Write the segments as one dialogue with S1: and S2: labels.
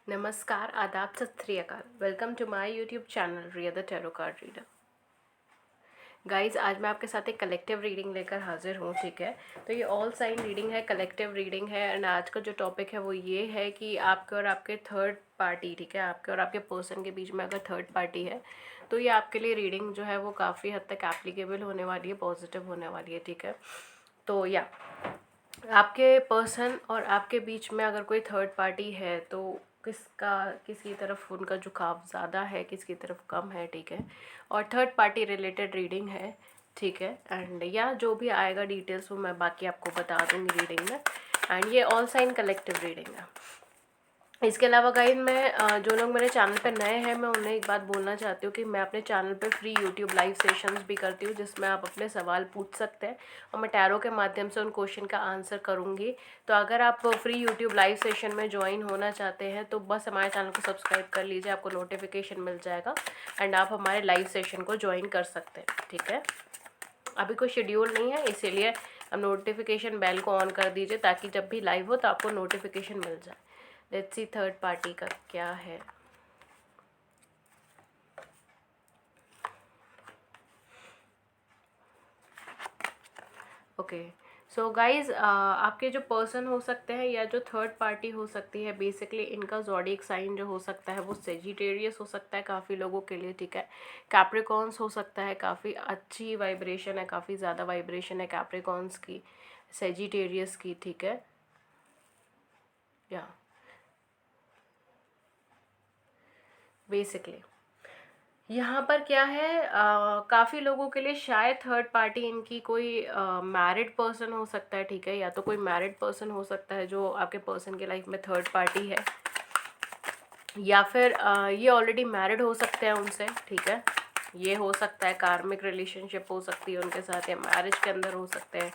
S1: नमस्कार, आदाब, सत श्री अकाल। Welcome to my YouTube channel Riya the tarot card reader. Guys, आज मैं आपके साथ एक कलेक्टिव रीडिंग लेकर हाजिर हूँ। ठीक है, तो ये ऑल साइन रीडिंग है, कलेक्टिव रीडिंग है। एंड आज का जो टॉपिक है वो ये है कि आपके और आपके थर्ड पार्टी, ठीक है, आपके और आपके पर्सन के बीच में अगर थर्ड पार्टी है तो ये आपके लिए रीडिंग जो है वो काफ़ी हद तक एप्लीकेबल होने वाली है, पॉजिटिव होने वाली है। ठीक है, तो या आपके पर्सन और आपके बीच में अगर कोई थर्ड पार्टी है तो किसकी तरफ उनका झुकाव ज़्यादा है, किसकी तरफ कम है। ठीक है, और थर्ड पार्टी रिलेटेड रीडिंग है। ठीक है, एंड या जो भी आएगा डिटेल्स वो मैं बाकी आपको बता दूंगी रीडिंग में। एंड ये ऑल साइन कलेक्टिव रीडिंग है। इसके अलावा गाइस, मैं जो लोग मेरे चैनल पे नए हैं मैं उन्हें एक बात बोलना चाहती हूँ कि मैं अपने चैनल पे फ्री यूट्यूब लाइव सेशंस भी करती हूँ जिसमें आप अपने सवाल पूछ सकते हैं और मैं टैरो के माध्यम से उन क्वेश्चन का आंसर करूँगी। तो अगर आप फ्री यूट्यूब लाइव सेशन में ज्वाइन होना चाहते हैं तो बस हमारे चैनल को सब्सक्राइब कर लीजिए, आपको नोटिफिकेशन मिल जाएगा एंड आप हमारे लाइव सेशन को ज्वाइन कर सकते हैं। ठीक है, अभी कोई शेड्यूल नहीं है, इसीलिए अब नोटिफिकेशन बेल को ऑन कर दीजिए ताकि जब भी लाइव हो तो आपको नोटिफिकेशन मिल जाए। लेट्स सी थर्ड पार्टी का क्या है। ओके, सो गाइज, आपके जो पर्सन हो सकते हैं या जो थर्ड पार्टी हो सकती है, बेसिकली इनका ज़ोडिएक साइन जो हो सकता है वो सेजिटेरियस हो सकता है काफ़ी लोगों के लिए। ठीक है, कैप्रिकॉन्स हो सकता है, काफ़ी अच्छी वाइब्रेशन है, काफ़ी ज़्यादा वाइब्रेशन है कैप्रिकॉन्स की, सेजिटेरियस की। ठीक है, या बेसिकली यहाँ पर क्या है, काफ़ी लोगों के लिए शायद थर्ड पार्टी इनकी कोई मैरिड पर्सन हो सकता है। ठीक है, या तो कोई मैरिड पर्सन हो सकता है जो आपके पर्सन के लाइफ में थर्ड पार्टी है, या फिर ये ऑलरेडी मैरिड हो सकते हैं उनसे। ठीक है, ये हो सकता है कार्मिक रिलेशनशिप हो सकती है उनके साथ, या मैरिज के अंदर हो सकते हैं,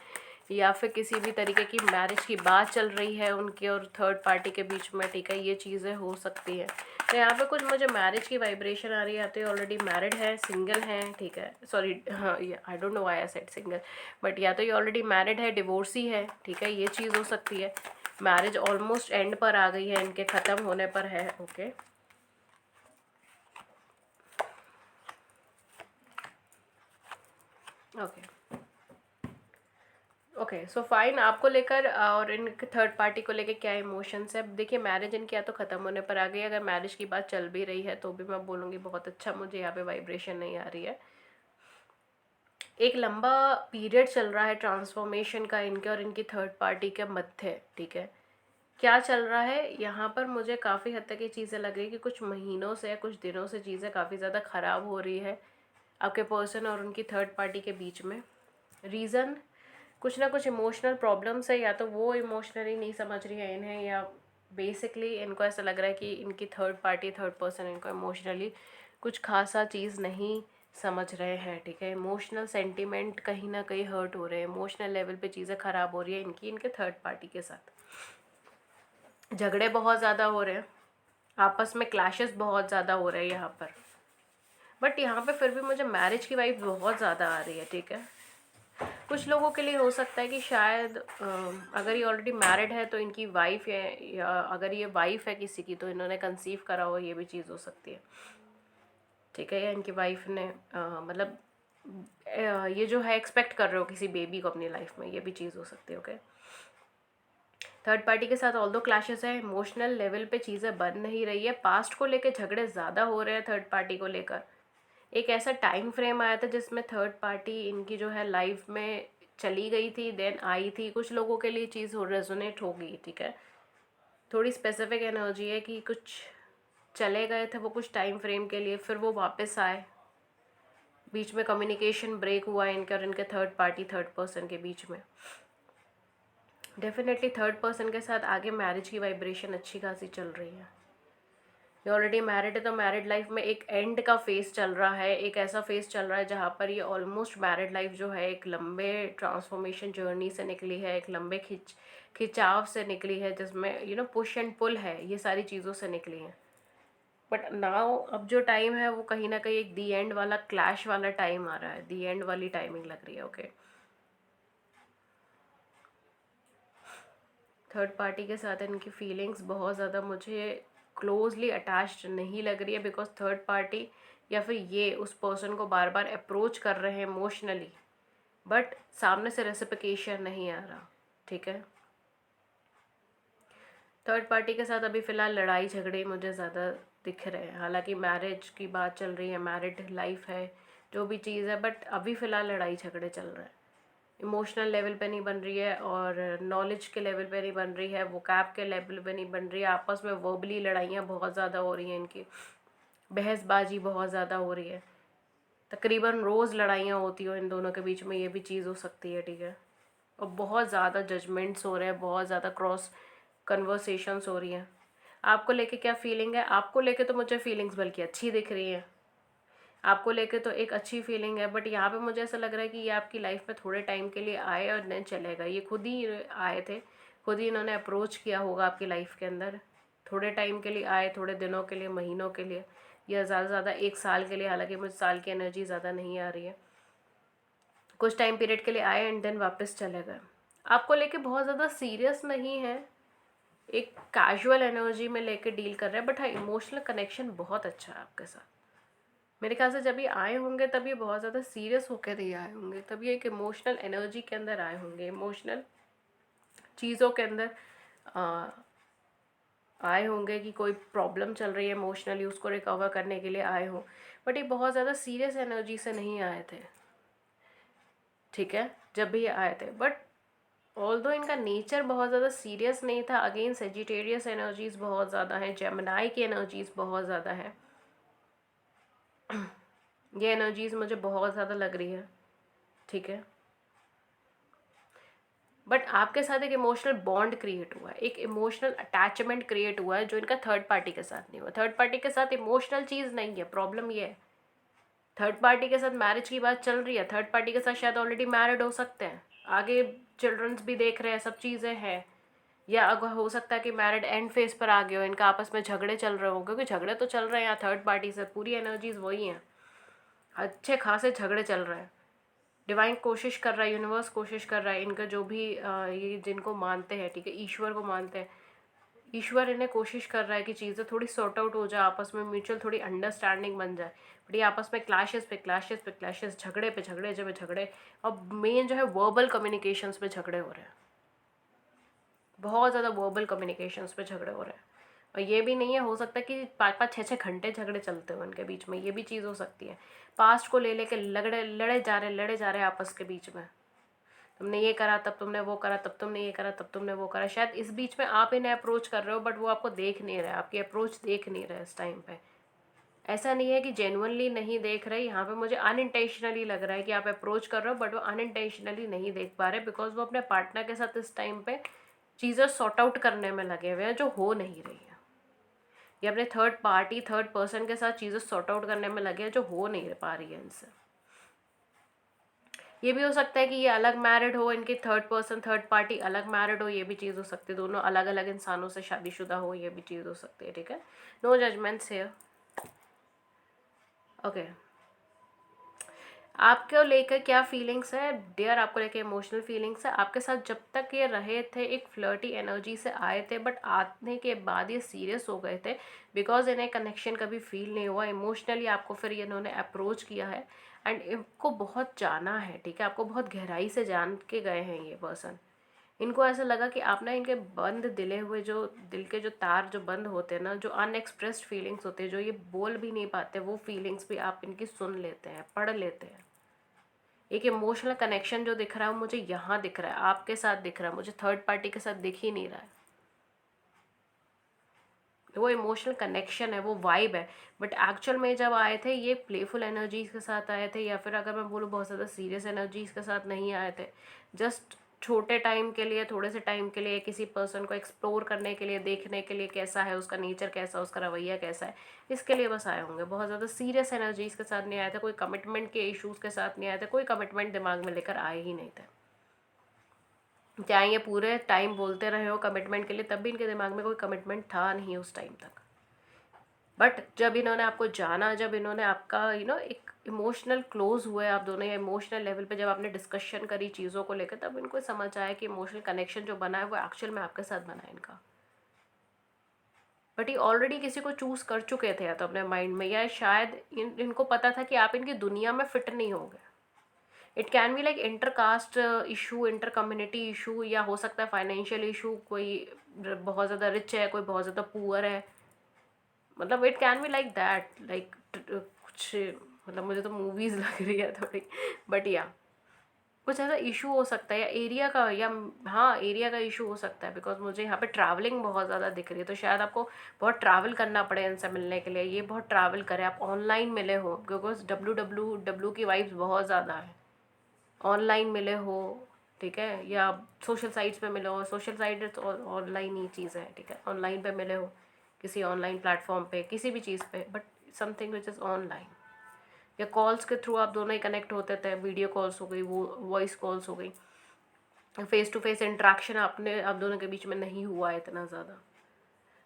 S1: या फिर किसी भी तरीके की मैरिज की बात चल रही है उनके और थर्ड पार्टी के बीच में। ठीक है, ये चीज़ें हो सकती हैं। तो यहाँ पे कुछ मुझे मैरिज की वाइब्रेशन आ रही है, या तो ये ऑलरेडी मैरिड है, सिंगल है। ठीक है, सॉरी, हाँ, ये I don't know why I said single, but या तो ये ऑलरेडी मैरिड है, डिवोर्सी है। ठीक है, ये चीज़ हो सकती है। मैरिज ऑलमोस्ट एंड पर आ गई है, इनके ख़त्म होने पर है। Okay, okay, okay, so fine. आपको लेकर और इन थर्ड पार्टी को लेकर क्या इमोशंस है। देखिए, मैरिज इनकी या तो ख़त्म होने पर आ गई, अगर मैरिज की बात चल भी रही है तो भी मैं बोलूँगी बहुत अच्छा, मुझे यहाँ पे वाइब्रेशन नहीं आ रही है। एक लंबा पीरियड चल रहा है ट्रांसफॉर्मेशन का इनके और इनकी थर्ड पार्टी के मध्य। ठीक है, क्या चल रहा है यहाँ पर, मुझे काफ़ी हद तक ये चीज़ें लग रही है कि कुछ महीनों से या कुछ दिनों से चीज़ें काफ़ी ज़्यादा ख़राब हो रही है आपके पर्सन और उनकी थर्ड पार्टी के बीच में। रीज़न कुछ ना कुछ इमोशनल प्रॉब्लम्स है, या तो वो इमोशनली नहीं समझ रही है इन्हें, या बेसिकली इनको ऐसा लग रहा है कि इनकी थर्ड पार्टी, थर्ड पर्सन इनको इमोशनली कुछ खासा चीज़ नहीं समझ रहे हैं। ठीक है, इमोशनल सेंटिमेंट कहीं ना कहीं हर्ट हो रहे हैं, इमोशनल लेवल पे चीज़ें ख़राब हो रही है इनकी इनके थर्ड पार्टी के साथ। झगड़े बहुत ज़्यादा हो रहे हैं, आपस में क्लैशेस बहुत ज़्यादा हो रहे हैं यहाँ पर, बट यहाँ पे फिर भी मुझे मैरिज की वाइब बहुत ज़्यादा आ रही है। ठीक है, कुछ लोगों के लिए हो सकता है कि शायद अगर ये ऑलरेडी मैरिड है तो इनकी वाइफ है, या अगर ये वाइफ है किसी की तो इन्होंने कंसीव करा हो, ये भी चीज़ हो सकती है। ठीक है, या इनकी वाइफ ने मतलब ये जो है एक्सपेक्ट कर रहे हो किसी बेबी को अपनी लाइफ में, ये भी चीज़ हो सकती है। ओके, थर्ड पार्टी के साथ ऑल दो क्लैशेस है, इमोशनल लेवल पे चीज़ें बन नहीं रही है, पास्ट को लेकर झगड़े ज़्यादा हो रहे हैं थर्ड पार्टी को लेकर। एक ऐसा टाइम फ्रेम आया था जिसमें थर्ड पार्टी इनकी जो है लाइफ में चली गई थी, देन आई थी। कुछ लोगों के लिए चीज़ हो रेजोनेट हो गई। ठीक है, थोड़ी स्पेसिफिक एनर्जी है कि कुछ चले गए थे वो कुछ टाइम फ्रेम के लिए, फिर वो वापस आए, बीच में कम्युनिकेशन ब्रेक हुआ इनके और इनके थर्ड पार्टी, थर्ड पर्सन के बीच में। डेफिनेटली थर्ड पर्सन के साथ आगे मैरिज की वाइब्रेशन अच्छी खासी चल रही है। ये ऑलरेडी मैरिड है तो मैरिड लाइफ में एक एंड का फेस चल रहा है, एक ऐसा फेस चल रहा है जहाँ पर ये ऑलमोस्ट मैरिड लाइफ जो है एक लंबे ट्रांसफॉर्मेशन जर्नी से निकली है, एक लंबे खिंचाव से निकली है, जिसमें पुश एंड पुल है, ये सारी चीज़ों से निकली हैं। बट नाउ अब जो टाइम है वो कहीं ना कहीं एक दी एंड वाला, क्लैश वाला टाइम आ रहा है, दी एंड वाली टाइमिंग लग रही है। ओके, थर्ड पार्टी के साथ इनकी फीलिंग्स बहुत ज़्यादा मुझे क्लोजली अटैच्ड नहीं लग रही है, बिकॉज थर्ड पार्टी या फिर ये उस पर्सन को बार बार अप्रोच कर रहे हैं इमोशनली, बट सामने से रेसिप्लिकेशन नहीं आ रहा। ठीक है, थर्ड पार्टी के साथ अभी फ़िलहाल लड़ाई झगड़े मुझे ज़्यादा दिख रहे हैं। हालांकि मैरिज की बात चल रही है, मैरिड लाइफ है, जो भी चीज़ है, बट अभी फ़िलहाल लड़ाई झगड़े चल रहे हैं। इमोशनल लेवल पे नहीं बन रही है और नॉलेज के लेवल पे नहीं बन रही है, वोकैब के लेवल पे नहीं बन रही है। आपस में वर्बली लड़ाइयाँ बहुत ज़्यादा हो रही हैं, इनकी बहसबाजी बहुत ज़्यादा हो रही है। तकरीबन रोज़ लड़ाइयाँ होती हो इन दोनों के बीच में, ये भी चीज़ हो सकती है। ठीक है, और बहुत ज़्यादा जजमेंट्स हो रहे हैं, बहुत ज़्यादा क्रॉस कन्वर्सेशंस हो रही हैं। आपको लेके क्या फीलिंग है? आपको लेके तो मुझे फीलिंग्स बल्कि अच्छी दिख रही है, आपको लेके तो एक अच्छी फीलिंग है, बट यहाँ पे मुझे ऐसा लग रहा है कि ये आपकी लाइफ में थोड़े टाइम के लिए आए और नहीं चलेगा। ये खुद ही आए थे, खुद ही इन्होंने अप्रोच किया होगा आपकी लाइफ के अंदर। थोड़े टाइम के लिए आए, थोड़े दिनों के लिए, महीनों के लिए, या ज़्यादा से ज़्यादा 1 साल के लिए। हालांकि मुझे साल की एनर्जी ज़्यादा नहीं आ रही है। कुछ टाइम पीरियड के लिए आए एंड देन वापस चले गए। आपको लेके बहुत ज़्यादा सीरियस नहीं है, एक कैजुअल एनर्जी में लेके डील कर रहे हैं, बट हाँ इमोशनल कनेक्शन बहुत अच्छा है आपके साथ। मेरे ख्याल से जब ये आए होंगे तब ये बहुत ज़्यादा सीरियस होकर नहीं आए होंगे, तब ये एक इमोशनल एनर्जी के अंदर आए होंगे, इमोशनल चीज़ों के अंदर आ, आए होंगे कि कोई प्रॉब्लम चल रही है इमोशनली, उसको रिकवर करने के लिए आए हों। बट ये बहुत ज़्यादा सीरियस एनर्जी से नहीं आए थे। ठीक है, जब भी ये आए थे, बट ऑल्दो इनका नेचर बहुत ज़्यादा सीरियस नहीं था। अगेन सेजिटेरियस एनर्जीज बहुत ज़्यादा हैं, जेमिनाई की एनर्जीज बहुत ज़्यादा है। ये एनर्जीज मुझे बहुत ज़्यादा लग रही है। ठीक है, बट आपके साथ एक इमोशनल बॉन्ड क्रिएट हुआ है, एक इमोशनल अटैचमेंट क्रिएट हुआ है, जो इनका थर्ड पार्टी के साथ नहीं हुआ। थर्ड पार्टी के साथ इमोशनल चीज़ नहीं है, प्रॉब्लम ये है। थर्ड पार्टी के साथ मैरिज की बात चल रही है, थर्ड पार्टी के साथ शायद ऑलरेडी मैरिड हो सकते हैं, आगे चिल्ड्रंस भी देख रहे हैं, सब चीज़ें हैं। या अगर हो सकता है कि मैरिड एंड फेज पर आ गए हो, इनका आपस में झगड़े चल रहे हो, क्योंकि झगड़े तो चल रहे हैं यहाँ थर्ड पार्टी से, पूरी एनर्जीज वही हैं, अच्छे खासे झगड़े चल रहे हैं। डिवाइन कोशिश कर रहा है, यूनिवर्स कोशिश कर रहा है, इनका जो भी ये जिनको मानते हैं, ठीक है, ईश्वर को मानते हैं, ईश्वर इन्हें कोशिश कर रहा है कि चीज़ें थोड़ी सॉर्ट आउट हो जाए, आपस में म्यूचुअल थोड़ी अंडरस्टैंडिंग बन जाए। बट ये आपस में क्लैशेस पे क्लैशेस पे क्लैशेस, झगड़े पे झगड़े, जब झगड़े, और मेन जो है वर्बल कम्युनिकेशंस पे झगड़े हो रहे हैं, बहुत ज़्यादा वर्बल कम्युनिकेशंस पे झगड़े हो रहे हैं। और ये भी नहीं है, हो सकता है कि 5-5, 6-6 घंटे झगड़े चलते हो उनके बीच में, ये भी चीज़ हो सकती है। पास्ट को ले लेके लड़े जा रहे आपस के बीच में, तुमने ये करा तब तुमने वो करा, तब तुमने ये करा तब तुमने वो करा। शायद इस बीच में आप इन्हें अप्रोच कर रहे हो, बट वो आपको देख नहीं रहे, आपकी अप्रोच देख नहीं रहे इस टाइम पे। ऐसा नहीं है कि जेन्युइनली नहीं देख रहे, यहाँ पे मुझे अनइंटेंशनली लग रहा है कि आप अप्रोच कर रहे हो, बट वो अनइंटेंशनली नहीं देख पा रहे, बिकॉज वो अपने पार्टनर के साथ इस टाइम पे चीज़ें सॉर्ट आउट करने में लगे हुए हैं, जो हो नहीं रही है। ये अपने थर्ड पार्टी, थर्ड पर्सन के साथ चीज़ें सॉर्ट आउट करने में लगे हैं, जो हो नहीं पा रही है इनसे। ये भी हो सकता है कि ये अलग मैरिड हो, इनकी थर्ड पर्सन, थर्ड पार्टी अलग मैरिड हो, ये भी चीज़ हो सकती है। दोनों अलग अलग इंसानों से शादीशुदा हो, ये भी चीज़ हो सकती है। ठीक है, नो जजमेंट्स हियर। ओके, आपको लेकर क्या फीलिंग्स है डियर? आपको लेकर इमोशनल फीलिंग्स है। आपके साथ जब तक ये रहे थे एक फ्लर्टी एनर्जी से आए थे, बट आने के बाद ये सीरियस हो गए थे, बिकॉज इन्हें कनेक्शन कभी फील नहीं हुआ इमोशनली। आपको फिर इन्होंने अप्रोच किया है एंड इनको बहुत जाना है। ठीक है, आपको बहुत गहराई से जान के गए हैं ये पर्सन। इनको ऐसा लगा कि आप ना इनके बंद दिले हुए, जो दिल के जो तार जो बंद होते हैं ना, जो अनएक्सप्रेस्ड फीलिंग्स होते हैं, जो ये बोल भी नहीं पाते, वो फीलिंग्स भी आप इनकी सुन लेते हैं, पढ़ लेते हैं। एक इमोशनल कनेक्शन जो दिख रहा है वो मुझे यहाँ दिख रहा है, आपके साथ दिख रहा है, मुझे थर्ड पार्टी के साथ दिख ही नहीं रहा है। वो इमोशनल कनेक्शन है, वो वाइब है। बट एक्चुअल में जब आए थे ये प्लेफुल एनर्जीज के साथ आए थे, या फिर अगर मैं बोलूँ बहुत ज़्यादा सीरियस एनर्जीज के साथ नहीं आए थे। जस्ट छोटे टाइम के लिए, थोड़े से टाइम के लिए, किसी पर्सन को एक्सप्लोर करने के लिए, देखने के लिए कैसा है उसका नेचर, कैसा उसका रवैया कैसा है, इसके लिए बस आए होंगे। बहुत ज़्यादा सीरियस एनर्जीज के साथ नहीं आए थे, कोई कमिटमेंट के इशूज़ के साथ नहीं आए थे, कोई कमिटमेंट दिमाग में लेकर आए ही नहीं थे। चाहे ये पूरे टाइम बोलते रहे हो कमिटमेंट के लिए, तब भी इनके दिमाग में कोई कमिटमेंट था नहीं उस टाइम तक। बट जब इन्होंने आपको जाना, जब इन्होंने आपका एक इमोशनल क्लोज हुए आप दोनों, या इमोशनल लेवल पे जब आपने डिस्कशन करी चीज़ों को लेकर, तब इनको समझ आया कि इमोशनल कनेक्शन जो बना है वो एक्चुअल में आपके साथ बना है इनका। बट ये ऑलरेडी किसी को चूज़ कर चुके थे या तो अपने माइंड में, या शायद इनको पता था कि आप इनकी दुनिया में फिट नहीं होगे। It can be like inter caste issue, inter community issue, या हो सकता है फाइनेंशियल इशू, कोई बहुत ज़्यादा रिच है, कोई बहुत ज़्यादा पुअर है, मतलब it can be like that, like कुछ, मतलब मुझे तो मूवीज़ लग रही है थोड़ी, बट या कुछ ऐसा इशू हो सकता है, या एरिया का, या हाँ एरिया का इशू हो सकता है, बिकॉज मुझे यहाँ पे ट्रैवलिंग बहुत ज़्यादा दिख रही है, तो शायद आपको बहुत ट्रैवल करना पड़े इनसे मिलने के लिए, ये बहुत ट्रैवल करे, आप ऑनलाइन मिले हो, बिकॉज डब्ल्यू की वाइब्स बहुत ज़्यादा है, ऑनलाइन मिले हो, ठीक है, या सोशल साइट्स पे मिले हो, सोशल साइट ऑनलाइन ही चीज़ है, ठीक है, ऑनलाइन पे मिले हो किसी ऑनलाइन प्लेटफॉर्म पे, किसी भी चीज़ पे, but something which is online, या कॉल्स के थ्रू आप दोनों ही कनेक्ट होते थे, वीडियो कॉल्स हो गई, वो वॉइस कॉल्स हो गई, फेस टू फेस इंट्रैक्शन आप दोनों के बीच में नहीं हुआ है इतना ज़्यादा।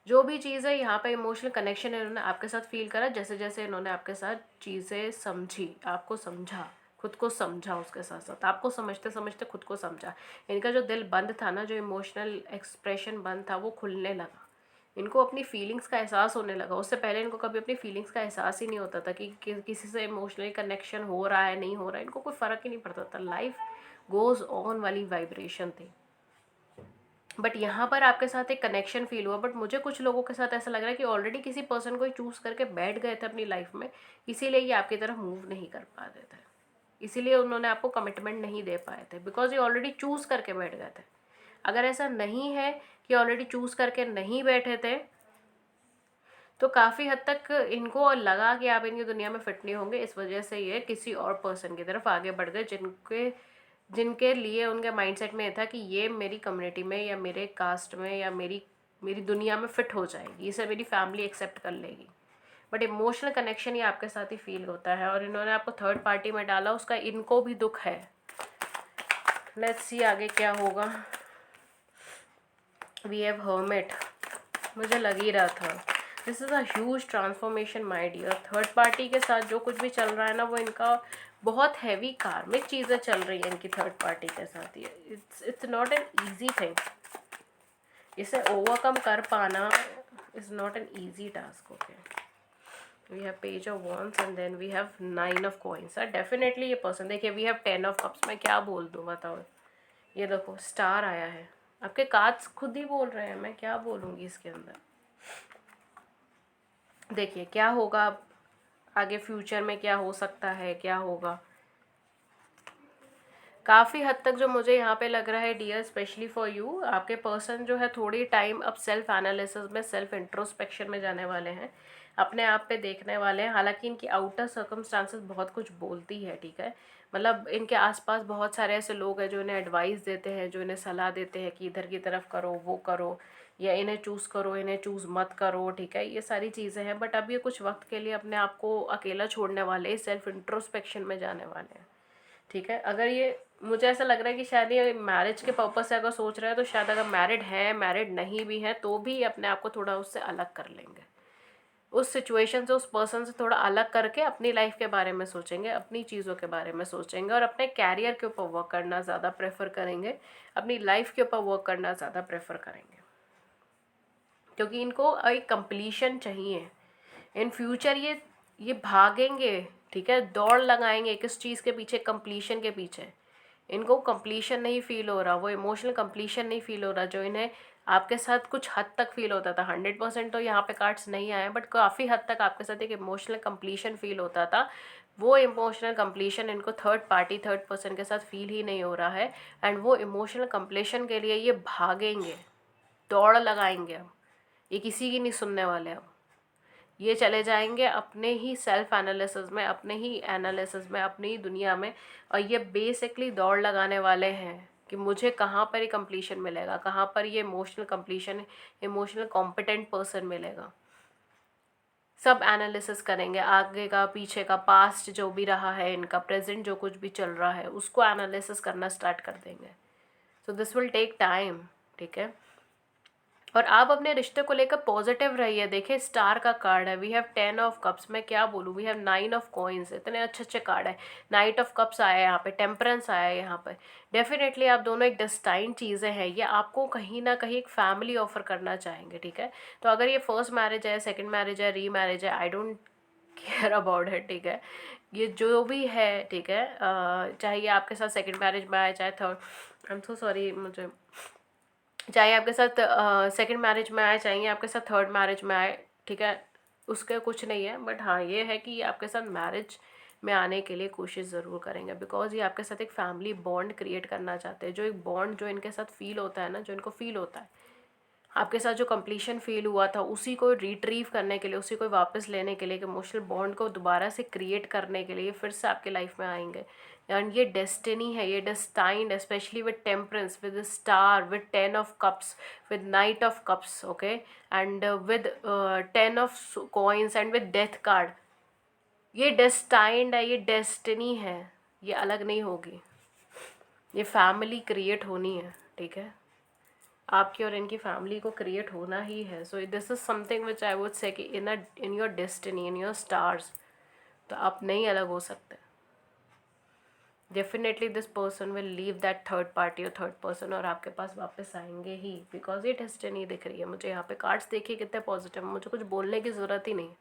S1: जो भी चीज़ है यहाँ पे इमोशनल कनेक्शन इन्होंने आपके साथ फील करा, जैसे जैसे इन्होंने आपके साथ चीज़ें समझी, आपको समझा, खुद को समझा, उसके साथ साथ आपको समझते समझते खुद को समझा। इनका जो दिल बंद था ना, जो इमोशनल एक्सप्रेशन बंद था, वो खुलने लगा, इनको अपनी फीलिंग्स का एहसास होने लगा। उससे पहले इनको कभी अपनी फीलिंग्स का एहसास ही नहीं होता था कि किसी से इमोशनली कनेक्शन हो रहा है नहीं हो रहा है, इनको कोई फ़र्क ही नहीं पड़ता था, लाइफ गोज़ ऑन वाली वाइब्रेशन थी। बट यहाँ पर आपके साथ एक कनेक्शन फील हुआ, बट मुझे कुछ लोगों के साथ ऐसा लग रहा है कि ऑलरेडी किसी पर्सन को ही चूज़ करके बैठ गए थे अपनी लाइफ में, इसीलिए ये आपकी तरफ मूव नहीं कर पा रहे थे, इसीलिए उन्होंने आपको कमिटमेंट नहीं दे पाए थे, बिकॉज ये ऑलरेडी चूज़ करके बैठ गए थे। अगर ऐसा नहीं है कि ऑलरेडी चूज़ करके नहीं बैठे थे, तो काफ़ी हद तक इनको लगा कि आप इनकी दुनिया में फिट नहीं होंगे, इस वजह से ये किसी और पर्सन की तरफ आगे बढ़ गए, जिनके लिए उनके माइंडसेट में ये था कि ये मेरी कम्युनिटी में या मेरे कास्ट में या मेरी मेरी दुनिया में फिट हो जाएगी, इसे मेरी फैमिली एक्सेप्ट कर लेगी। बट इमोशनल कनेक्शन ये आपके साथ ही फील होता है, और इन्होंने आपको थर्ड पार्टी में डाला, उसका इनको भी दुख है। लेट्स सी आगे क्या होगा। वी हैव हर्मिट, मुझे लग ही रहा था, this is a huge transformation my dear. Third party के साथ जो कुछ भी चल रहा है ना, वो इनका बहुत हैवी कार्मिक चीज़ें चल रही हैं इनकी थर्ड पार्टी के साथ। ये it's not an easy thing, इसे ओवरकम कर पाना is not an easy task. Okay, we have page of wands and then we have 9 of coins. Definitely ये पर्सन, देखिए वी हैव 10 ऑफ कप्स, मैं क्या बोल दूँ बताओ, ये देखो स्टार आया है, आपके कार्ड्स खुद ही बोल रहे हैं, मैं क्या बोलूँगी इसके अंदर। देखिए क्या होगा अब आगे, फ्यूचर में क्या हो सकता है, क्या होगा। काफ़ी हद तक जो मुझे यहाँ पे लग रहा है डियर, स्पेशली फॉर यू, आपके पर्सन जो है थोड़ी टाइम अब सेल्फ एनालिसिस में, सेल्फ इंट्रोस्पेक्शन में जाने वाले हैं, अपने आप पे देखने वाले हैं। हालांकि इनकी आउटर सर्कमस्टांसेस बहुत कुछ बोलती है, ठीक है, मतलब इनके आसपास बहुत सारे ऐसे लोग हैं जो इन्हें एडवाइस देते हैं, जो इन्हें सलाह देते हैं कि इधर की तरफ करो, वो करो, या इन्हें चूज़ करो, इन्हें चूज़ मत करो, ठीक है, ये सारी चीज़ें हैं। बट अब ये कुछ वक्त के लिए अपने आप को अकेला छोड़ने वाले, सेल्फ इंट्रोस्पेक्शन में जाने वाले हैं, ठीक है। अगर ये, मुझे ऐसा लग रहा है कि शायद ये मैरिज के पर्पज़ से अगर सोच रहे हैं, तो शायद अगर मैरिड हैं, मैरिड नहीं भी हैं, तो भी अपने आप को थोड़ा उससे अलग कर लेंगे, उस सिचुएशन से, उस पर्सन से थोड़ा अलग करके अपनी लाइफ के बारे में सोचेंगे, अपनी चीज़ों के बारे में सोचेंगे, और अपने कैरियर के ऊपर वर्क करना ज़्यादा प्रेफर करेंगे, अपनी लाइफ के ऊपर वर्क करना ज़्यादा प्रेफर करेंगे, क्योंकि इनको एक कंप्लीशन चाहिए इन फ्यूचर। ये भागेंगे, ठीक है, दौड़ लगाएंगे किस चीज़ के पीछे, कंप्लीशन के पीछे। इनको कंप्लीशन नहीं फील हो रहा, वो इमोशनल कंप्लीशन नहीं फील हो रहा, जो इन्हें आपके साथ कुछ हद तक फील होता था। 100% तो यहाँ पे कार्ड्स नहीं आए, बट काफ़ी हद तक आपके साथ एक इमोशनल कंप्लीशन फील होता था। वो इमोशनल कंप्लीशन इनको थर्ड पार्टी, थर्ड पर्सन के साथ फील ही नहीं हो रहा है, एंड वो इमोशनल कंप्लीशन के लिए ये भागेंगे, दौड़ लगाएंगे। अब ये किसी की नहीं सुनने वाले, अब ये चले जाएंगे अपने ही सेल्फ एनालिसिस में, अपने ही एनालिसिस में, अपनी ही दुनिया में, और ये बेसिकली दौड़ लगाने वाले हैं कि मुझे कहाँ पर ये कंप्लीशन मिलेगा, कहाँ पर ये emotional completion, emotional competent person मिलेगा। सब एनालिसिस करेंगे, आगे का, पीछे का, पास्ट जो भी रहा है इनका, प्रेजेंट जो कुछ भी चल रहा है, उसको एनालिसिस करना स्टार्ट कर देंगे। So this will take time, ठीक है। और आप अपने रिश्ते को लेकर पॉजिटिव रहिए। देखिए स्टार का कार्ड है, वी हैव 10 ऑफ कप्स, मैं क्या बोलूँ, वी हैव 9 ऑफ कॉइन्स, इतने अच्छे अच्छे कार्ड है। नाइट ऑफ कप्स आया है यहाँ पे, टेम्परेंस आया है यहाँ पे। डेफिनेटली आप दोनों एक डेस्टाइन चीज़ें हैं, ये आपको कहीं ना कहीं एक फैमिली ऑफर करना चाहेंगे, ठीक है। तो अगर ये फर्स्ट मैरिज है, सेकेंड मैरिज है, री मैरिज है, आई डोंट केयर अबाउट है, ठीक है। ये जो भी है, ठीक है, चाहे ये आपके साथ सेकेंड मैरिज में आए, चाहे third, I am so sorry, मुझे, चाहे आपके साथ सेकंड मैरिज में आए, चाहे आपके साथ थर्ड मैरिज में आए, ठीक है, उसका कुछ नहीं है। बट हाँ ये है कि ये आपके साथ मैरिज में आने के लिए कोशिश ज़रूर करेंगे, बिकॉज ये आपके साथ एक फैमिली बॉन्ड क्रिएट करना चाहते हैं। जो एक बॉन्ड जो इनके साथ फील होता है ना, जो इनको फील होता है आपके साथ, जो कंप्लीशन फील हुआ था, उसी को रिट्रीव करने के लिए, उसी को वापस लेने के लिए, इमोशनल बॉन्ड को दोबारा से क्रिएट करने के लिए फिर से आपके लाइफ में आएंगे। एंड ये डेस्टिनी है, ये destined, specially with temperance, with star, with 10 of cups, with night of cups, okay, and with 10 of coins and with death card. ये डेस्टाइंड है, ये डेस्टिनी है, ये अलग नहीं होगी, ये फैमिली क्रिएट होनी है, ठीक है। आपकी और इनकी फैमिली को क्रिएट होना ही है। So this is something which I would say कि in your destiny, in your stars, तो आप नहीं अलग हो सकते। Definitely this person will leave that third party और थर्ड पर्सन, और आपके पास वापस आएंगे ही, बिकॉज ये डेस्टिनी दिख रही है मुझे यहाँ पे। कार्ड्स देखिए कितने पॉजिटिव, मुझे कुछ बोलने की ज़रूरत ही नहीं।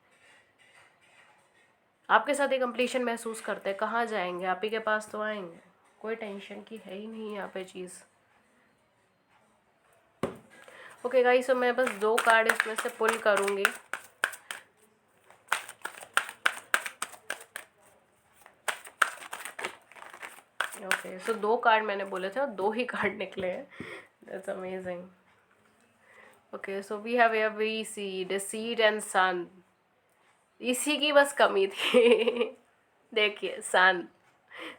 S1: आपके साथ एक कंप्लीशन महसूस करते हैं, कहाँ जाएंगे, आप ही के पास तो आएंगे, कोई टेंशन की है ही नहीं यहाँ पे चीज़। ओके गाइस, तो मैं बस 2 कार्ड इसमें से पुल करूँगी। ओके, सो 2 कार्ड मैंने बोले थे और 2 ही कार्ड निकले हैं, that's amazing. Okay, so we have here we see deceit and sun, इसी की बस कमी थी देखिए सन,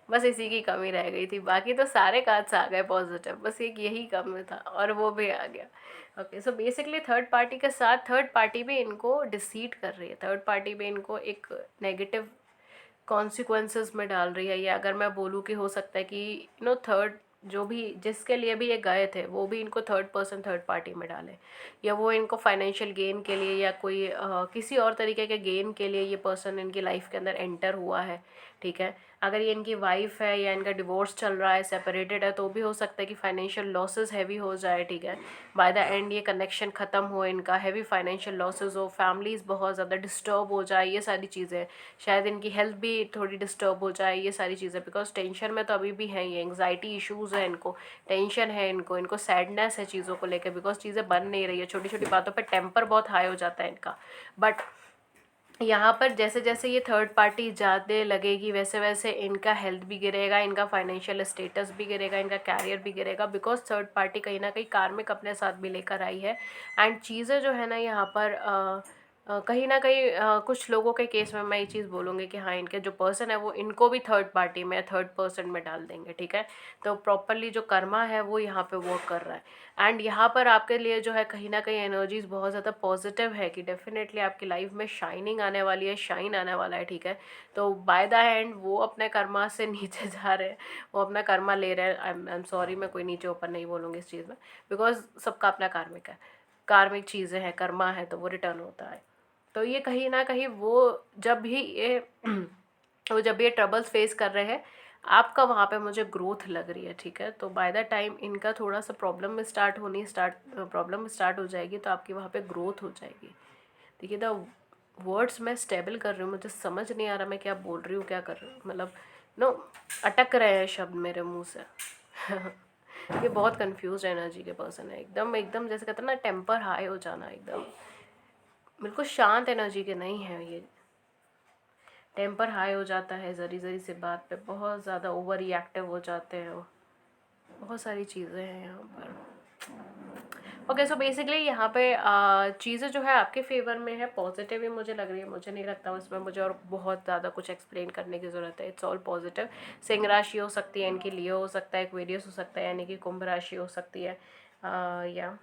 S1: बस इसी की कमी रह गई थी, बाकी तो सारे कार्ड्स आ गए पॉजिटिव, बस एक यही कमी था और वो भी आ गया। Okay, so basically third party के साथ, थर्ड पार्टी भी इनको डिसीट कर रही है, थर्ड पार्टी भी इनको एक नेगेटिव कॉन्सिक्वेंसेस में डाल रही है। या अगर मैं बोलूँ कि हो सकता है कि थर्ड, जो भी जिसके लिए भी ये गए थे, वो भी इनको थर्ड पर्सन, थर्ड पार्टी में डाले, या वो इनको फाइनेंशियल गेन के लिए या कोई किसी और तरीके के गेन के लिए ये पर्सन इनकी लाइफ के अंदर एंटर हुआ है, ठीक है। अगर ये इनकी वाइफ है या इनका डिवोर्स चल रहा है, सेपरेटेड है, तो भी हो सकता है कि फाइनेंशियल लॉसेस हैवी हो जाए, ठीक है। बाय द एंड ये कनेक्शन ख़त्म हो, इनका हैवी फाइनेंशियल लॉसेस हो, फैमिलीज़ बहुत ज़्यादा डिस्टर्ब हो जाए, ये सारी चीज़ें, शायद इनकी हेल्थ भी थोड़ी डिस्टर्ब हो जाए, ये सारी चीज़ें, बिकॉज टेंशन में तो अभी भी है, ये एंग्जाइटी इशूज़ है इनको, टेंशन है इनको सैडनेस है चीज़ों को लेकर, बिकॉज चीज़ें बन नहीं रही है, छोटी छोटी बातों पर टेम्पर बहुत हाई हो जाता है इनका। बट यहाँ पर जैसे जैसे ये थर्ड पार्टी ज़्यादा लगेगी, वैसे वैसे इनका हेल्थ भी गिरेगा, इनका फाइनेंशियल स्टेटस भी गिरेगा, इनका कैरियर भी गिरेगा, बिकॉज थर्ड पार्टी कहीं ना कहीं कार्मिक अपने साथ भी लेकर आई है। एंड चीज़ें जो है ना यहाँ पर कहीं ना कहीं कुछ लोगों के केस में मैं ये चीज़ बोलूँगी कि हाँ, इनके जो पर्सन है वो इनको भी थर्ड पार्टी में, थर्ड पर्सन में डाल देंगे, ठीक है। तो प्रॉपरली जो कर्मा है वो यहाँ पे वर्क कर रहा है। एंड यहाँ पर आपके लिए जो है कहीं ना कहीं एनर्जीज बहुत ज़्यादा पॉजिटिव है कि डेफिनेटली आपकी लाइफ में शाइनिंग आने वाली है, शाइन आने वाला है, ठीक है। तो बाय द एंड वो अपने कर्मा से नीचे जा रहे हैं, वो अपना कर्मा ले रहे हैं। आई एम सॉरी, मैं कोई नीचे ऊपर नहीं बोलूँगी इस चीज़ में, बिकॉज सबका अपना कार्मिक है, कार्मिक चीज़ें हैं, कर्मा है, तो वो रिटर्न होता है। तो ये कहीं ना कहीं वो जब भी ये वो जब ये ट्रबल्स फेस कर रहे हैं, आपका वहाँ पे मुझे ग्रोथ लग रही है, ठीक है। तो बाय द टाइम इनका थोड़ा सा प्रॉब्लम स्टार्ट हो जाएगी, तो आपकी वहाँ पे ग्रोथ हो जाएगी। देखिए द वर्ड्स मैं स्टेबल कर रही हूँ, मुझे समझ नहीं आ रहा मैं क्या बोल रही हूँ, क्या कर रही हूँ, मतलब नो अटक रहे हैं शब्द मेरे मुंह से ये बहुत कंफ्यूज एनर्जी के पर्सन है, एकदम एकदम जैसे कहते हैं ना, टेम्पर हाई हो जाना, एकदम बिल्कुल शांत एनर्जी के नहीं है ये, टेम्पर हाई हो जाता है, जरी जरी से बात पे बहुत ज़्यादा ओवर रिएक्टिव हो जाते हैं, बहुत सारी चीज़ें हैं यहाँ पर। ओके, सो बेसिकली यहाँ पे चीज़ें जो है आपके फेवर में है, पॉजिटिव ही मुझे लग रही है, मुझे नहीं लगता उसमें मुझे और बहुत ज़्यादा कुछ एक्सप्लेन करने की ज़रूरत है, इट्स ऑल पॉजिटिव। सिंह राशि हो सकती है इनकी, लियो हो सकता है, एक्वेरियस हो सकता है, यानी कि कुंभ राशि हो सकती है, या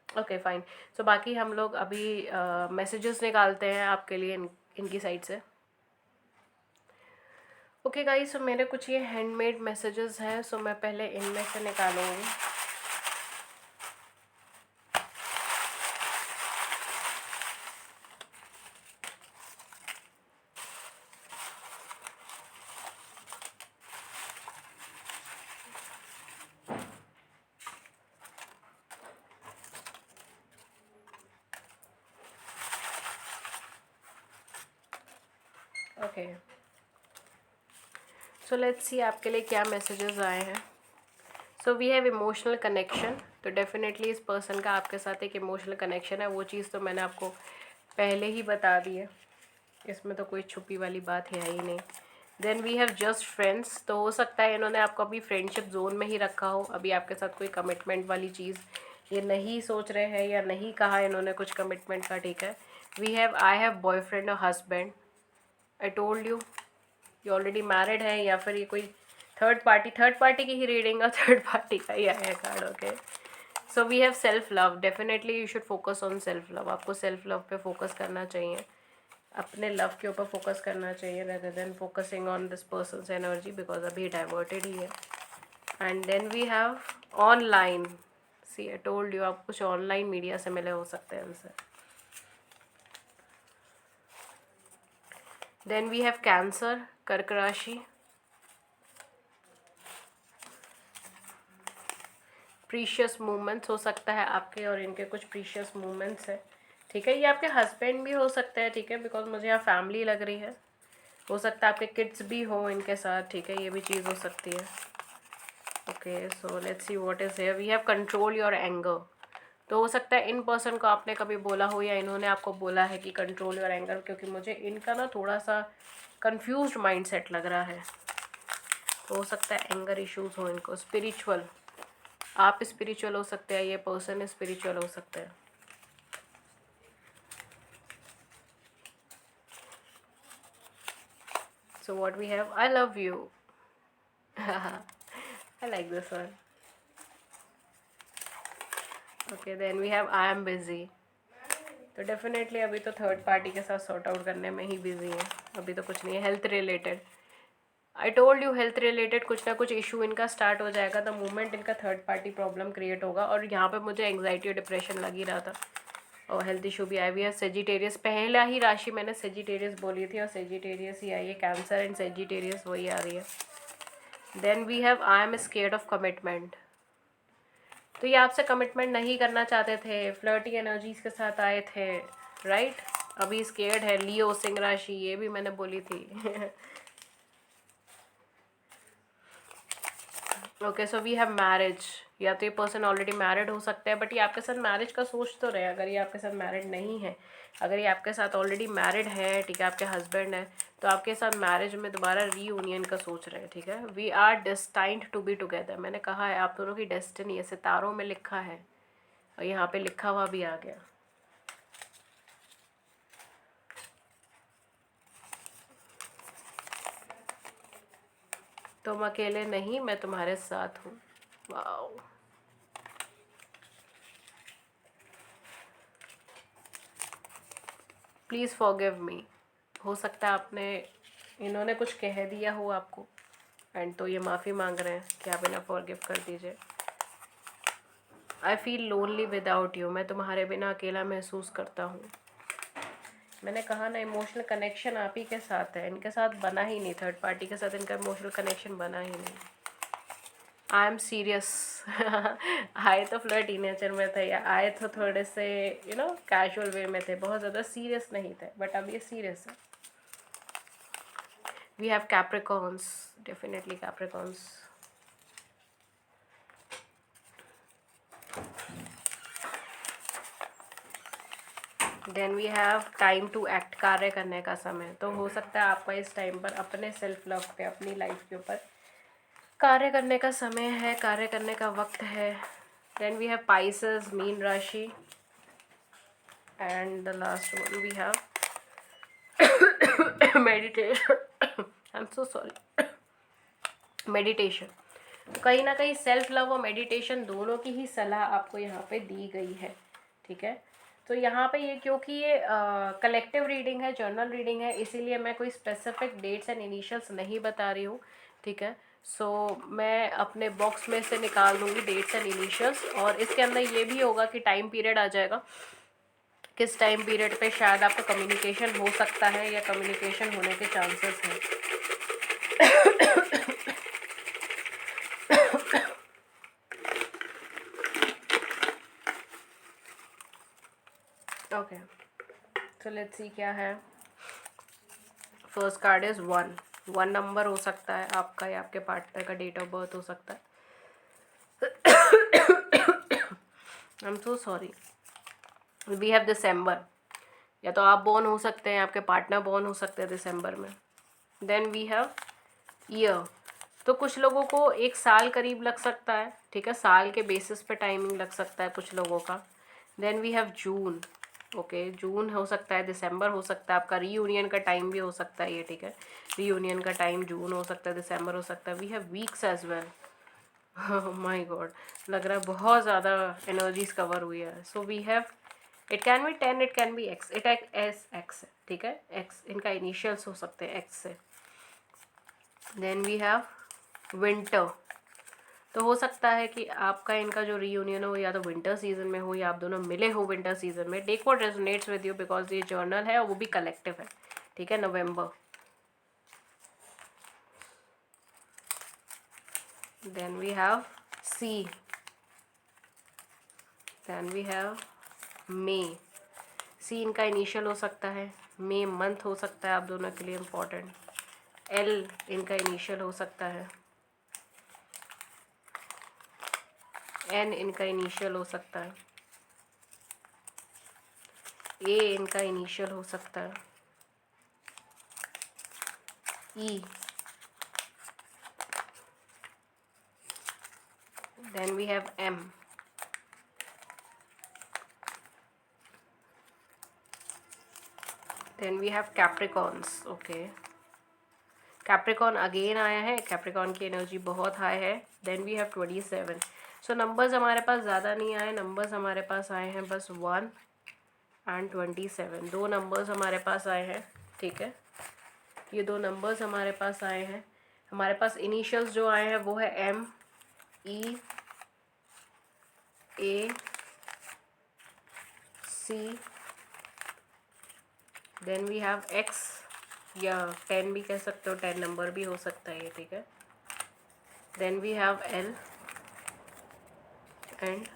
S1: ओके फाइन। सो बाकी हम लोग अभी मैसेजेस निकालते हैं आपके लिए इनकी साइड से। ओके गाइस, सो मेरे कुछ ये हैंडमेड मैसेजेस हैं, सो मैं पहले इनमें से निकालूंगी। ओके, सो लेट्स सी आपके लिए क्या मैसेजेस आए हैं। So we have emotional connection, तो डेफिनेटली इस पर्सन का आपके साथ एक इमोशनल कनेक्शन है। वो चीज़ तो मैंने आपको पहले ही बता दी है, इसमें तो कोई छुपी वाली बात है ही नहीं। Then we have just friends, तो हो सकता है इन्होंने आपको अभी फ्रेंडशिप जोन में ही रखा हो, अभी आपके साथ कोई कमिटमेंट वाली चीज़ ये नहीं सोच रहे हैं या नहीं कहा इन्होंने कुछ कमिटमेंट का, ठीक है। We have I have boyfriend और हस्बैंड, आई टोल्ड यू ये ऑलरेडी मैरिड है, या फिर ये कोई थर्ड पार्टी की ही रीडिंग और थर्ड पार्टी का ही आया card. Okay, so we have self love, definitely you should focus on self love. आपको सेल्फ लव पे फोकस करना चाहिए, अपने लव के ऊपर फोकस करना चाहिए rather than focusing on this person's energy, because अभी डाइवर्टेड ही है। And then we have online, see I told you आप कुछ ऑनलाइन मीडिया से मिले हो सकते हैं उनसे। देन वी हैव कैंसर, कर्क राशि, प्रीशियस मूवमेंट्स, हो सकता है आपके और इनके कुछ प्रीशियस मूवमेंट्स है, ठीक है। ये आपके हस्बैंड भी हो सकते हैं, ठीक है, बिकॉज मुझे यहाँ फैमिली लग रही है। हो सकता है आपके किड्स भी हो इनके साथ, ठीक है, ये भी चीज़ हो सकती है। Okay, so let's see what is here. We have control your anger, तो हो सकता है इन पर्सन को आपने कभी बोला हो या इन्होंने आपको बोला है कि कंट्रोल योर एंगर, क्योंकि मुझे इनका ना थोड़ा सा कंफ्यूज्ड माइंडसेट लग रहा है। तो हो सकता है एंगर इश्यूज हो इनको। स्पिरिचुअल, आप स्पिरिचुअल हो सकते हैं, ये पर्सन स्पिरिचुअल हो सकते हैं। So what we have, I love you. I like this one. Okay, then we have I am busy. तो डेफिनेटली अभी तो थर्ड पार्टी के साथ सॉर्ट आउट करने में ही बिजी है, अभी तो कुछ नहीं है। Health related, I told you health related कुछ ना कुछ इशू इनका स्टार्ट हो जाएगा द मोमेंट इनका थर्ड पार्टी प्रॉब्लम क्रिएट होगा। और यहाँ पे मुझे एंग्जाइटी और डिप्रेशन लग ही रहा था, और हेल्थ इशू भी आई हुई है। सेजिटेरियस, पहला ही राशि मैंने सेजिटेरियस बोली थी और सेजिटेरियस ही आई है, कैंसर एंड सेजिटेरियस वही आ रही है। Then we have I am scared of commitment, तो ये आपसे कमिटमेंट नहीं करना चाहते थे, फ्लर्टी एनर्जीज के साथ आए थे, राइट। अभी स्केर्ड है। लियो, सिंह राशि, ये भी मैंने बोली थी। Okay, so we have marriage, या तो ये पर्सन ऑलरेडी मैरिड हो सकता है, बट ये आपके साथ मैरिज का सोच तो रहे। अगर ये आपके साथ मैरिड नहीं है, अगर ये आपके साथ ऑलरेडी मैरिड है, ठीक है, आपके हस्बैंड है, तो आपके साथ मैरिज में दोबारा रीयूनियन का सोच रहे हैं, ठीक है। We are destined to be together, मैंने कहा है आप दोनों की डेस्टिनी है, सितारों में लिखा है, और यहाँ पे लिखा हुआ भी आ गया। तुम अकेले नहीं, मैं तुम्हारे साथ हूँ। Wow, please forgive me. हो सकता है आपने, इन्होंने कुछ कह दिया हो आपको, एंड तो ये माफ़ी मांग रहे हैं कि आप इन्हें फॉरगिव कर दीजिए। I feel lonely without you, मैं तुम्हारे बिना अकेला महसूस करता हूँ। मैंने कहा ना, इमोशनल कनेक्शन आप ही के साथ है, इनके साथ बना ही नहीं, थर्ड पार्टी के साथ इनका इमोशनल कनेक्शन बना ही नहीं। I am serious. आए तो फ्लर्ट नेचर में थे, या आए तो थोड़े से कैजुअल वे में थे, बहुत ज़्यादा सीरियस नहीं थे, बट अब ये सीरियस है। We have Capricorns, definitely Capricorns. Then we have time to act, कार्य करने का समय, तो हो सकता है आपका इस टाइम पर अपने सेल्फ लव पे, अपनी लाइफ के ऊपर कार्य करने का समय है, कार्य करने का वक्त है। Then we have Pisces, mean राशि, and the last one we have meditation. I am so sorry, meditation. कहीं ना कहीं सेल्फ लव और मेडिटेशन दोनों की ही सलाह आपको यहाँ पे दी गई है, ठीक है। तो यहाँ पे ये, क्योंकि ये कलेक्टिव रीडिंग है, जर्नल रीडिंग है, इसीलिए मैं कोई स्पेसिफिक डेट्स एंड इनिशियल्स नहीं बता रही हूँ, ठीक है। सो मैं अपने बॉक्स में से निकाल दूँगी डेट्स एंड इनिशियल्स, और इसके अंदर ये भी होगा कि टाइम पीरियड आ जाएगा, किस टाइम पीरियड पे शायद आपका कम्युनिकेशन हो सकता है या कम्युनिकेशन होने के चांसेस हैं। ओके, तो लेट्स सी क्या है। फर्स्ट कार्ड इज़ 1, 1 नंबर हो सकता है आपका या आपके पार्टनर का डेट ऑफ बर्थ हो सकता है। I am so sorry. We have December, या तो आप बोर्न हो सकते हैं, आपके पार्टनर बोर्न हो सकते हैं दिसंबर में। देन वी हैव ईयर, तो कुछ लोगों को 1 साल करीब लग सकता है, ठीक है, साल के बेसिस पे टाइमिंग लग सकता है कुछ लोगों का। Then we have June, okay, June हो सकता है, दिसंबर हो सकता है, आपका रीयूनियन का टाइम भी हो सकता है ये, ठीक है, रीयूनियन का टाइम जून हो सकता है, दिसंबर हो सकता है। We have weeks as well. My God, लग रहा है बहुत ज़्यादा एनर्जीज कवर हुई है। So we have, it can be 10, it can be X, it's X, ठीक है, एक्स इनका इनिशियल्स हो सकते हैं एक्स से। देन वी हैव विंटर, तो हो सकता है कि आपका इनका जो रीयूनियन हो या तो विंटर सीजन में हो या आप दोनों मिले हो विंटर सीजन में। Take what resonates with you, because ये जर्नल है और वो भी कलेक्टिव है, ठीक है। November, then we have C, then we have May, see इनका इनिशियल हो सकता है, मे मंथ हो सकता है आप दोनों के लिए इम्पोर्टेंट। एल इनका इनिशियल हो सकता है, एन इनका इनिशियल हो सकता है, ए इनका इनिशियल हो सकता है, E, then we have M, then we have Capricorns, okay, Capricorn again आया है, कैप्रिकॉन की एनर्जी बहुत हाई है। Then we have 27। So numbers हमारे पास ज़्यादा नहीं आए, नंबर्स हमारे पास आए हैं बस 1 एंड 27, 2 नंबर्स हमारे पास आए हैं, ठीक है, ये 2 नंबर्स हमारे पास आए हैं। हमारे पास इनिशियल्स जो आए हैं वो है M, E, A, C, then we have X, या 10 भी कह सकते हो, 10 नंबर भी हो सकता है ये, ठीक है। Then we have L and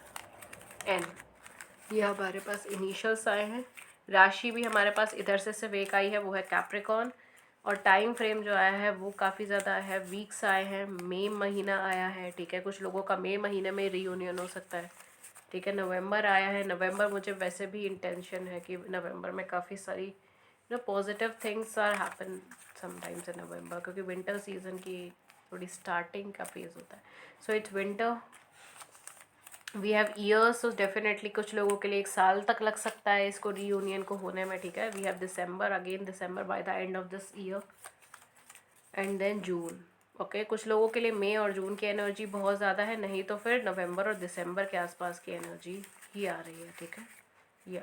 S1: N, ये हमारे पास इनिशियल्स आए हैं। राशि भी हमारे पास इधर से सिर्फ एक आई है, वो है कैप्रिकॉन, और टाइम फ्रेम जो आया है वो काफ़ी ज़्यादा है, वीक्स आए हैं, मई महीना आया है, ठीक है, कुछ लोगों का मई महीने में रीयूनियन हो सकता है, ठीक है। नवंबर आया है, नवंबर मुझे वैसे भी इंटेंशन है कि नवंबर में काफ़ी सारी positive things are happen sometimes in November, क्योंकि विंटर सीजन की थोड़ी स्टार्टिंग का फेज़ होता है। So it's winter. We have years, तो डेफिनेटली कुछ लोगों के लिए 1 साल तक लग सकता है इसको रीयूनियन को होने में, ठीक है। We have December, again December by the end of this year, and then June, okay. कुछ लोगों के लिए मई और जून की एनर्जी बहुत ज़्यादा है, नहीं तो फिर नवंबर और दिसंबर के आसपास की एनर्जी ही आ रही है, ठीक है, या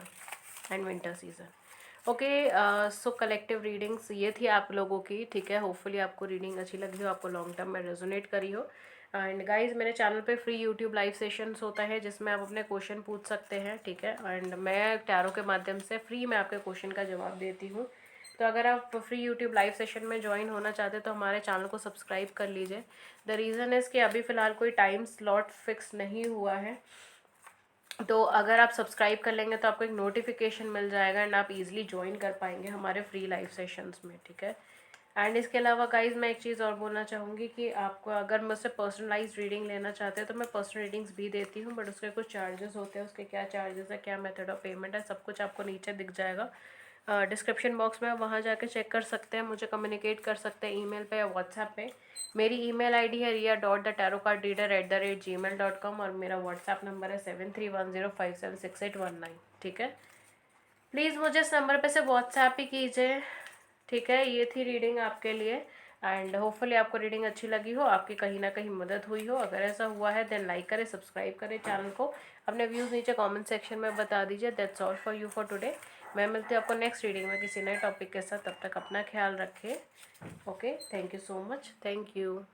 S1: and winter season, okay. So collective readings ये थी आप लोगों की, ठीक है। होपफुली आपको रीडिंग अच्छी लगी हो, आपको लॉन्ग टर्म में रेजोनेट करी हो। एंड गाइज, मेरे चैनल पे फ्री यूट्यूब लाइव सेशंस होता है जिसमें आप अपने क्वेश्चन पूछ सकते हैं, ठीक है। एंड मैं टैरो के माध्यम से फ्री में आपके क्वेश्चन का जवाब देती हूँ। तो अगर आप फ्री यूट्यूब लाइव सेशन में ज्वाइन होना चाहते हैं तो हमारे चैनल को सब्सक्राइब कर लीजिए। द रीज़न इज़ कि अभी फ़िलहाल कोई टाइम स्लॉट फिक्स नहीं हुआ है, तो अगर आप सब्सक्राइब कर लेंगे तो आपको एक नोटिफिकेशन मिल जाएगा एंड आप इजीली ज्वाइन कर पाएंगे हमारे फ्री लाइव सेशंस में, ठीक है। एंड इसके अलावा गाइज मैं एक चीज़ और बोलना चाहूँगी कि आपको अगर मुझसे पर्सनलाइज रीडिंग लेना चाहते हैं तो मैं पर्सनल रीडिंग्स भी देती हूँ, बट उसके कुछ चार्जेस होते हैं, उसके क्या चार्जेस है, क्या मेथड ऑफ पेमेंट है, सब कुछ आपको नीचे दिख जाएगा डिस्क्रिप्शन बॉक्स में, वहाँ जाके चेक कर सकते हैं, मुझे कम्युनिकेट कर सकते हैं ईमेल पे या व्हाट्सएप पे। मेरी ईमेल आईडी है ria.thetarotcardreader@gmail.com और मेरा व्हाट्सएप नंबर है 7310576819, ठीक है। प्लीज़ मुझे इस नंबर पे से व्हाट्सएप ही कीजिए, ठीक है। ये थी रीडिंग आपके लिए, एंड होपफुली आपको रीडिंग अच्छी लगी हो, आपकी कहीं ना कहीं मदद हुई हो। अगर ऐसा हुआ है देन लाइक करें, सब्सक्राइब करें चैनल को, अपने व्यूज़ नीचे कमेंट सेक्शन में बता दीजिए। That's all for you for today. मैं मिलती हूँ आपको नेक्स्ट रीडिंग में किसी नए टॉपिक के साथ, तब तक अपना ख्याल रखें, okay. Thank you so much, thank you.